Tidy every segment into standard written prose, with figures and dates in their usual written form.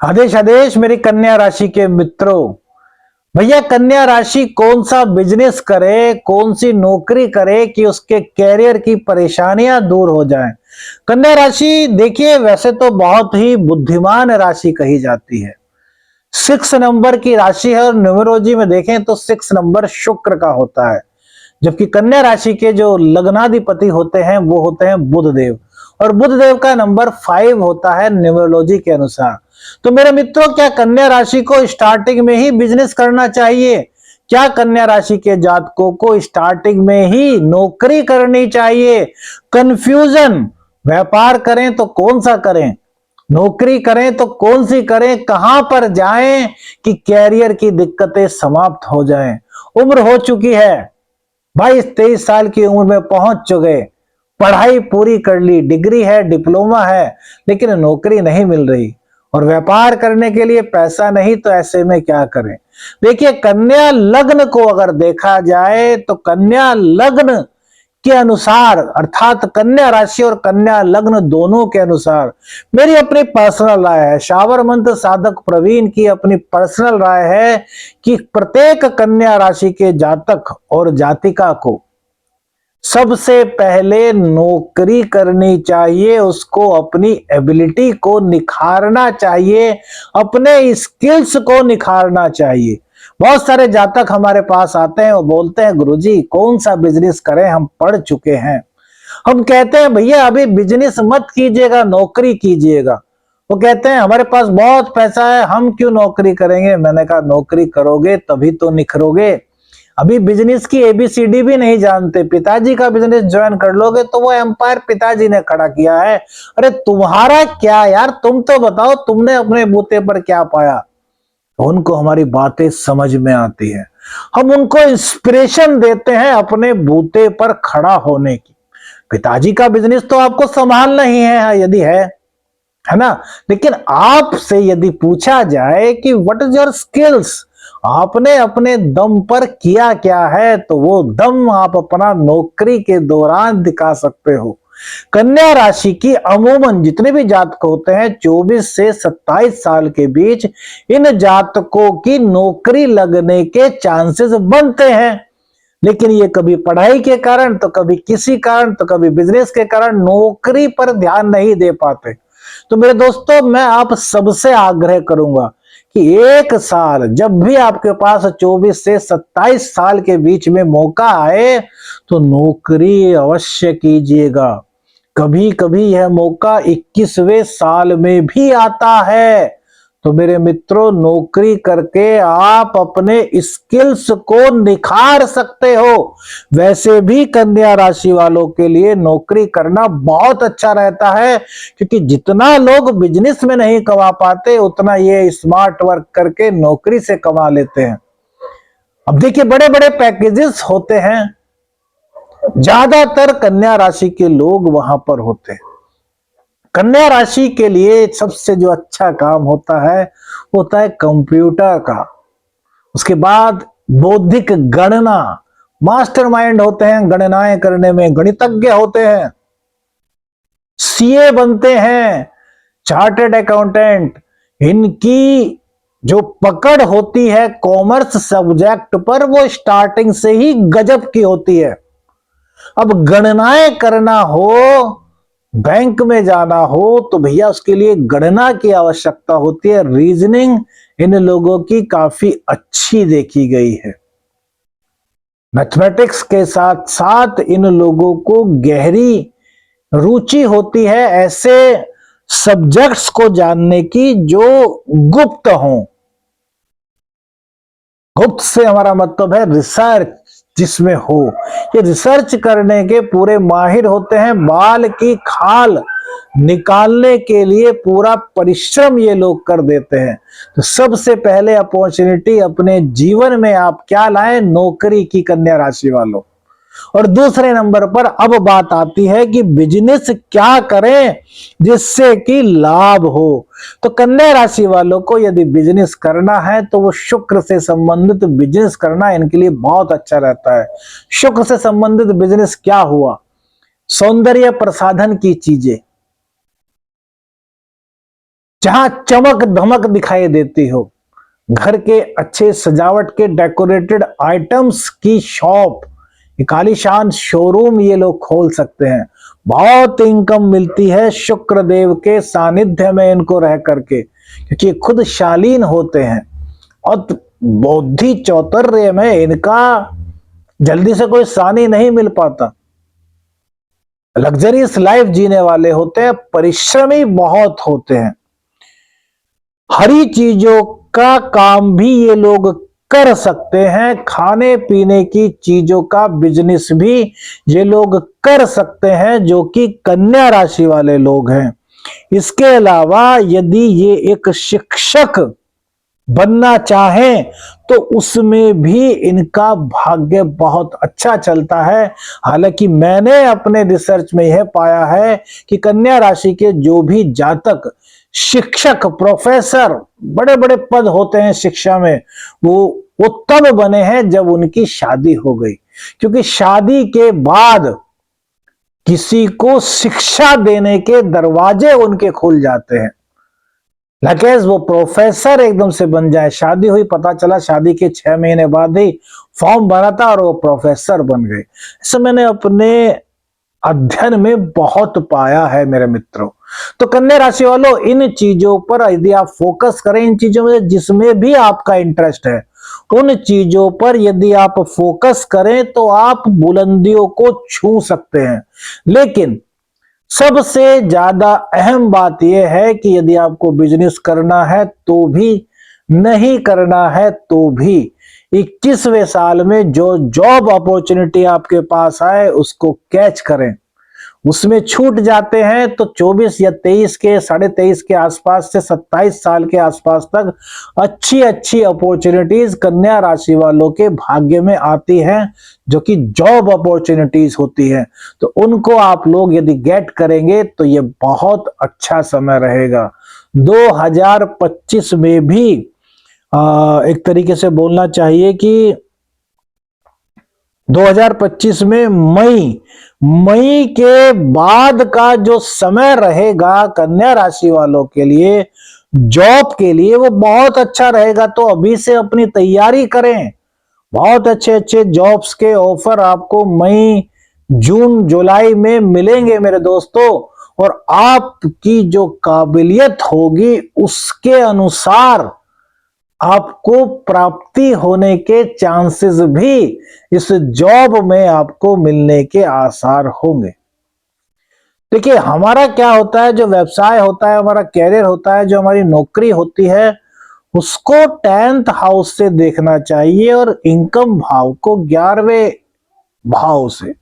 आदेश आदेश मेरी कन्या राशि के मित्रों। भैया कन्या राशि कौन सा बिजनेस करे, कौन सी नौकरी करे कि उसके कैरियर की परेशानियां दूर हो जाएं। कन्या राशि देखिए वैसे तो बहुत ही बुद्धिमान राशि कही जाती है। 6 नंबर की राशि है और न्यूमरोलॉजी में देखें तो 6 नंबर शुक्र का होता है। जबकि कन्या राशि के जो लग्नाधिपति होते हैं वो होते हैं बुध देव, और बुध देव का नंबर 5 होता है न्यूमरोलॉजी के अनुसार। तो मेरे मित्रों, क्या कन्या राशि को स्टार्टिंग में ही बिजनेस करना चाहिए? क्या कन्या राशि के जातकों को स्टार्टिंग में ही नौकरी करनी चाहिए? कंफ्यूजन, व्यापार करें तो कौन सा करें, नौकरी करें तो कौन सी करें, कहां पर जाएं कि कैरियर की दिक्कतें समाप्त हो जाएं। उम्र हो चुकी है, 22-23 साल की उम्र में पहुंच चुके, पढ़ाई पूरी कर ली, डिग्री है, डिप्लोमा है, लेकिन नौकरी नहीं मिल रही और व्यापार करने के लिए पैसा नहीं, तो ऐसे में क्या करें? देखिए कन्या लग्न को अगर देखा जाए तो कन्या लग्न के अनुसार, अर्थात कन्या राशि और कन्या लग्न दोनों के अनुसार मेरी अपनी पर्सनल राय है, शावर मंत्र साधक प्रवीण की अपनी पर्सनल राय है कि प्रत्येक कन्या राशि के जातक और जातिका को सबसे पहले नौकरी करनी चाहिए, उसको अपनी एबिलिटी को निखारना चाहिए, अपने स्किल्स को निखारना चाहिए। बहुत सारे जातक हमारे पास आते हैं और बोलते हैं गुरुजी कौन सा बिजनेस करें, हम पढ़ चुके हैं। हम कहते हैं भैया अभी बिजनेस मत कीजिएगा, नौकरी कीजिएगा। वो कहते हैं हमारे पास बहुत पैसा है, हम क्यों नौकरी करेंगे। मैंने कहा नौकरी करोगे तभी तो निखरोगे। अभी बिजनेस की एबीसीडी भी नहीं जानते, पिताजी का बिजनेस ज्वाइन कर लोगे तो वो एम्पायर पिताजी ने खड़ा किया है। अरे तुम्हारा क्या यार, तुम तो बताओ तुमने अपने बूते पर क्या पाया। उनको हमारी बातें समझ में आती है, हम उनको इंस्पिरेशन देते हैं अपने बूते पर खड़ा होने की। पिताजी का बिजनेस तो आपको संभालना ही है यदि है ना। लेकिन आपसे यदि पूछा जाए कि व्हाट इज योर स्किल्स, आपने अपने दम पर किया क्या है, तो वो दम आप अपना नौकरी के दौरान दिखा सकते हो। कन्या राशि की अमूमन जितने भी जातक होते हैं 24 से 27 साल के बीच, इन जातकों की नौकरी लगने के चांसेस बनते हैं। लेकिन ये कभी पढ़ाई के कारण, तो कभी किसी कारण, तो कभी बिजनेस के कारण नौकरी पर ध्यान नहीं दे पाते। तो मेरे दोस्तों, मैं आप सबसे आग्रह करूंगा कि एक साल जब भी आपके पास 24 से 27 साल के बीच में मौका आए तो नौकरी अवश्य कीजिएगा। कभी कभी यह मौका 21वें साल में भी आता है। तो मेरे मित्रों, नौकरी करके आप अपने स्किल्स को निखार सकते हो। वैसे भी कन्या राशि वालों के लिए नौकरी करना बहुत अच्छा रहता है, क्योंकि जितना लोग बिजनेस में नहीं कमा पाते उतना ये स्मार्ट वर्क करके नौकरी से कमा लेते हैं। अब देखिए बड़े बड़े पैकेजेस होते हैं, ज्यादातर कन्या राशि के लोग वहां पर होते हैं। कन्या राशि के लिए सबसे जो अच्छा काम होता है कंप्यूटर का। उसके बाद बौद्धिक गणना, मास्टरमाइंड होते हैं गणनाएं करने में, गणितज्ञ होते हैं, सीए बनते हैं, चार्टर्ड अकाउंटेंट। इनकी जो पकड़ होती है कॉमर्स सब्जेक्ट पर, वो स्टार्टिंग से ही गजब की होती है। अब गणनाएं करना हो, बैंक में जाना हो, तो भैया उसके लिए गणना की आवश्यकता होती है। रीजनिंग इन लोगों की काफी अच्छी देखी गई है। मैथमेटिक्स के साथ साथ इन लोगों को गहरी रुचि होती है ऐसे सब्जेक्ट्स को जानने की जो गुप्त हों। गुप्त से हमारा मतलब है रिसर्च जिसमें हो। ये रिसर्च करने के पूरे माहिर होते हैं। बाल की खाल निकालने के लिए पूरा परिश्रम ये लोग कर देते हैं। तो सबसे पहले अपॉर्चुनिटी अपने जीवन में आप क्या लाएं? नौकरी की, कन्या राशि वालों। और दूसरे नंबर पर अब बात आती है कि बिजनेस क्या करें जिससे कि लाभ हो। तो कन्या राशि वालों को यदि बिजनेस करना है तो वो शुक्र से संबंधित बिजनेस करना इनके लिए बहुत अच्छा रहता है। शुक्र से संबंधित बिजनेस क्या हुआ? सौंदर्य प्रसाधन की चीजें, जहां चमक धमक दिखाई देती हो, घर के अच्छे सजावट के डेकोरेटेड आइटम्स की शॉप, एक आलीशान शोरूम ये लोग खोल सकते हैं। बहुत इनकम मिलती है शुक्र देव के सानिध्य में इनको रह करके, क्योंकि खुद शालीन होते हैं और बुद्धि चौतर्य में इनका जल्दी से कोई सानी नहीं मिल पाता। लग्जरियस लाइफ जीने वाले होते हैं, परिश्रमी बहुत होते हैं। हरी चीजों का काम भी ये लोग कर सकते हैं, खाने पीने की चीजों का बिजनेस भी ये लोग कर सकते हैं, जो कि कन्या राशि वाले लोग हैं। इसके अलावा यदि ये एक शिक्षक बनना चाहें तो उसमें भी इनका भाग्य बहुत अच्छा चलता है। हालांकि मैंने अपने रिसर्च में यह पाया है कि कन्या राशि के जो भी जातक शिक्षक, प्रोफेसर, बड़े बड़े पद होते हैं शिक्षा में, वो तब बने हैं जब उनकी शादी हो गई। क्योंकि शादी के बाद किसी को शिक्षा देने के दरवाजे उनके खुल जाते हैं। लकेज वो प्रोफेसर एकदम से बन जाए, शादी हुई, पता चला शादी के 6 महीने बाद ही फॉर्म भरा था और वो प्रोफेसर बन गए। ऐसा मैंने अपने अध्ययन में बहुत पाया है मेरे मित्रों। तो कन्या राशि वालों, इन चीजों पर यदि आप फोकस करें, इन चीजों में जिसमें भी आपका इंटरेस्ट है, उन चीजों पर यदि आप फोकस करें तो आप बुलंदियों को छू सकते हैं। लेकिन सबसे ज्यादा अहम बात यह है कि यदि आपको बिजनेस करना है तो भी, नहीं करना है तो भी, 21वें साल में जो जॉब अपॉर्चुनिटी आपके पास आए उसको कैच करें। उसमें छूट जाते हैं तो 24 या 23 के, 23.5 के आसपास से 27 साल के आसपास तक अच्छी अच्छी अपॉर्चुनिटीज कन्या राशि वालों के भाग्य में आती हैं, जो कि जॉब अपॉर्चुनिटीज होती है। तो उनको आप लोग यदि गेट करेंगे तो ये बहुत अच्छा समय रहेगा। 2025 में भी एक तरीके से बोलना चाहिए कि 2025 में मई के बाद का जो समय रहेगा कन्या राशि वालों के लिए, जॉब के लिए, वो बहुत अच्छा रहेगा। तो अभी से अपनी तैयारी करें। बहुत अच्छे अच्छे जॉब्स के ऑफर आपको मई, जून, जुलाई में मिलेंगे मेरे दोस्तों। और आपकी जो काबिलियत होगी उसके अनुसार आपको प्राप्ति होने के चांसेस भी इस जॉब में आपको मिलने के आसार होंगे। देखिए, हमारा क्या होता है, जो व्यवसाय होता है, हमारा कैरियर होता है, जो हमारी नौकरी होती है, उसको 10th हाउस से देखना चाहिए और इनकम भाव को 11वें भाव से।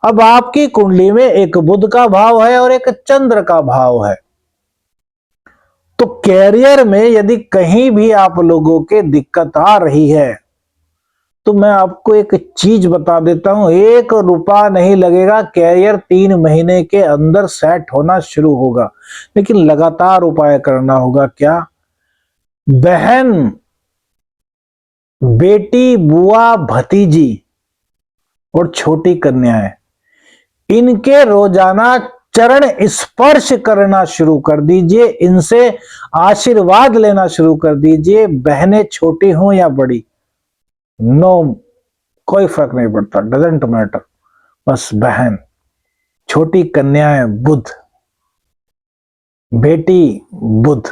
अब आपकी कुंडली में एक बुध का भाव है और एक चंद्र का भाव है। तो कैरियर में यदि कहीं भी आप लोगों के दिक्कत आ रही है तो मैं आपको एक चीज बता देता हूं, 1 रुपया नहीं लगेगा। कैरियर 3 महीने के अंदर सेट होना शुरू होगा, लेकिन लगातार उपाय करना होगा। क्या? बहन, बेटी, बुआ, भतीजी और छोटी कन्याएं, इनके रोजाना चरण स्पर्श करना शुरू कर दीजिए, इनसे आशीर्वाद लेना शुरू कर दीजिए। बहनें छोटी हों या बड़ी, नो, कोई फर्क नहीं पड़ता, डजेंट मैटर। बस बहन, छोटी कन्याएं बुध, बेटी बुध।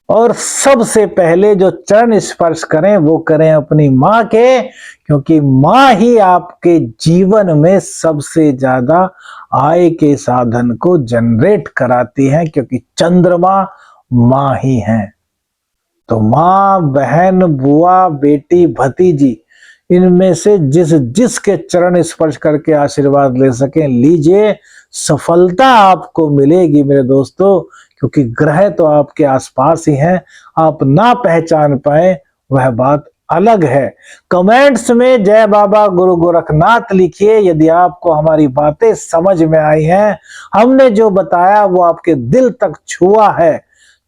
और सबसे पहले जो चरण स्पर्श करें वो करें अपनी मां के, क्योंकि मां ही आपके जीवन में सबसे ज्यादा आय के साधन को जनरेट कराती है, क्योंकि चंद्रमा मां ही है। तो मां, बहन, बुआ, बेटी, भतीजी, इनमें से जिसके चरण स्पर्श करके आशीर्वाद ले सकें, लीजिए। सफलता आपको मिलेगी मेरे दोस्तों, क्योंकि ग्रह तो आपके आसपास ही हैं। आप ना पहचान पाए वह बात अलग है। कमेंट्स में जय बाबा गुरु गोरखनाथ लिखिए यदि आपको हमारी बातें समझ में आई हैं, हमने जो बताया वो आपके दिल तक छुआ है।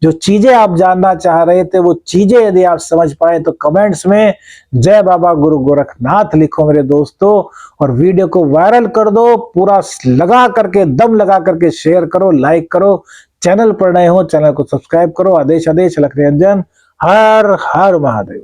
जो चीजें आप जानना चाह रहे थे वो चीजें यदि आप समझ पाए तो कमेंट्स में जय बाबा गुरु गोरखनाथ लिखो मेरे दोस्तों। और वीडियो को वायरल कर दो, पूरा लगा करके, दम लगा करके शेयर करो, लाइक करो। चैनल पर नए हो चैनल को सब्सक्राइब करो। आदेश आदेश लख निरंजन। हर हर महादेव।